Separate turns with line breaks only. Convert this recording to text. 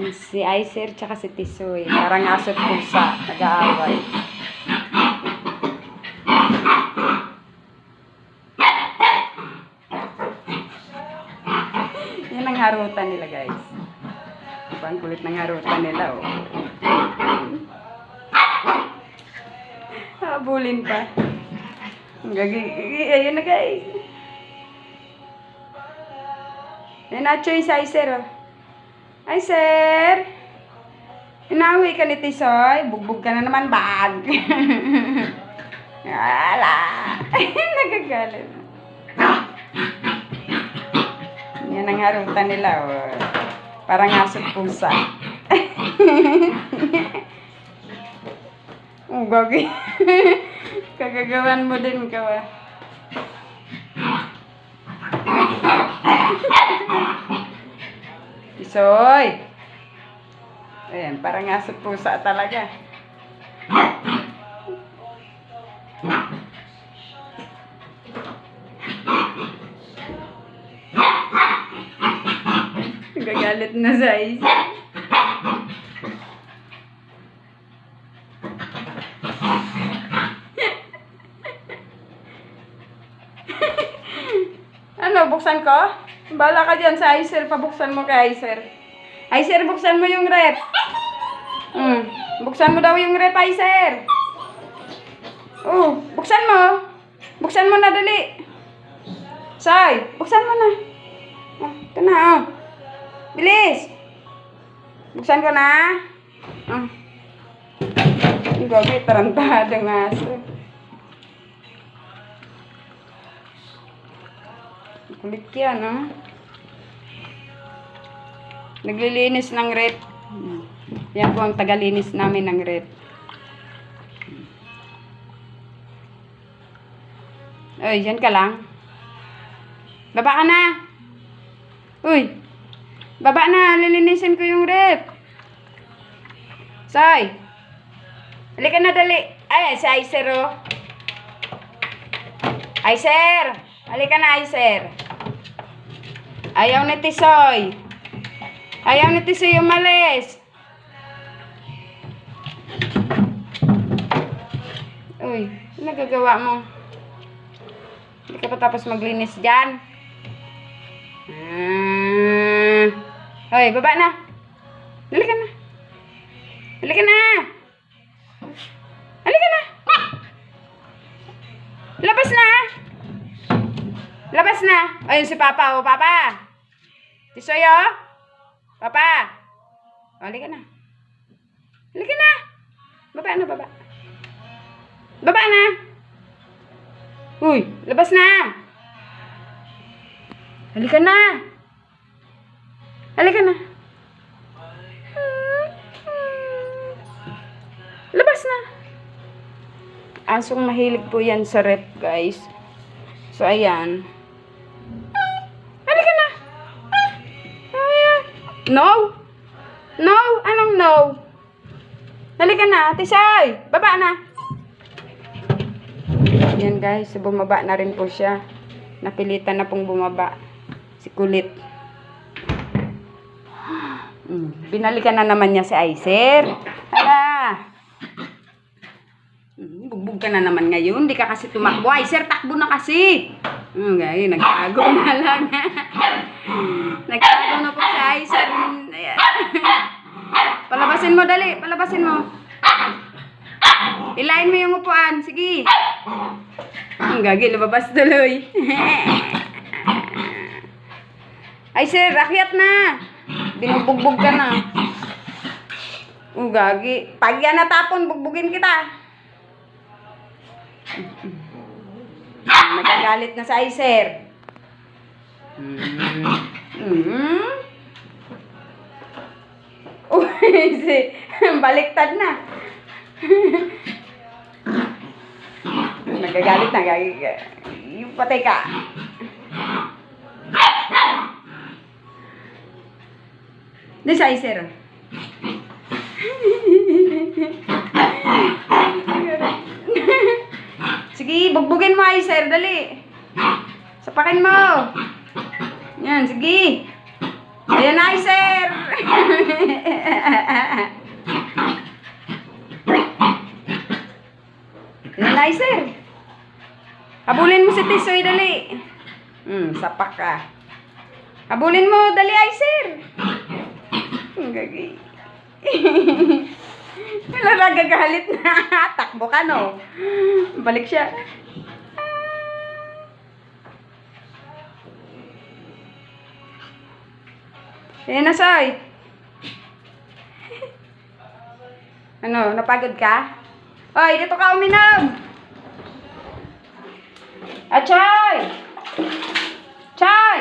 Si Icer tsaka si Tisoy. Parang aso't pusa. Nag-aaway. Yan ang harutan nila, guys. Ang kulit ng harutan nila, oh. Habulin pa. Ayun na, guys. Yan na, Choy, si Icer, oh. Icer! Inawi ka ni Tisoy. Bugbog ka na naman, bag. Ala! Nagagalit. Yan ang harutan nila, oh. Parang aso't pusa. Oh, gagi. Kagagawan mo din ka, ah. Tisoy! Ayan, parang aso't pusa talaga. Gagalit na sa isa. Ano, buksan ko? Bala ka dyan sa Icer, pabuksan mo kay Icer. Icer, buksan mo yung rep. Buksan mo daw yung rep, Icer. Oh, buksan mo. Buksan mo na, dali. Say, buksan mo na. Oh, ito na, oh. Bilis. Buksan ko na. Oh. Yung gabi, tarantadang aso. Kulit yan, oh. Naglilinis ng rep. Yan po ang tagalinis namin ng rep. Uy, dyan ka lang. Baba ka na. Uy, baba na. Lilinisin ko yung rep. Say. Halika na, dali. Ay, si Icer, oh. Icer. Halika na, Icer. Ayaw ni Tisoy. Ayaw ni Tisoy umalis. Uy, ano nagagawa mo? Hindi ka pa tapos maglinis dyan. Uy, baba na. Halika na. Halika na. Halika na. Labas na. Labas na. Ayun si Papa, oh, Papa. Tisoy, oh. Papa. Oh, halika na. Halika na. Baba na, baba. Baba na. Uy, labas na. Halika na. Halika na. Labas na. Asong mahilig po yan sa rep, guys. So, ayan. Halika na. Ayan. No. No. Anong no? Halika na. Tisoy. Baba na. Yan, guys. Bumaba na rin po siya. Napilitan na pong bumaba. Si kulit. Binalikan na naman niya si Icer. Hala. Bugbog ka na naman ngayon. Hindi ka kasi tumakbo. Icer, takbo na kasi. Okay, nagtago na lang. Nagtago na po si Icer. Ayan. Palabasin mo, dali. Palabasin mo. Ilain mo yung upuan. Sige. Ang gagi, lumabas tuloy. Icer, rakyat na. Binubugbog ka na. Ang gagi. Pag yan natapon, bugbugin kita. Nagagalit na sa Icer. Uy, baliktad na. Nagagalit na. Patay ka. Di sa Icer. Sige, bugbugin mo, Icer. Dali. Sapakin mo. Yan, sige. Ayan na, Icer. Yan na, sir. Habulin mo si Tisoy, dali. Sapak ka. Habulin mo, dali, ay, sir. Ang gagi. Wala nagagalit na. Takbo ka, no? Balik siya. Ayan na, Soy. Ano, napagod ka? Oy, dito ka uminom. Choy! Choy!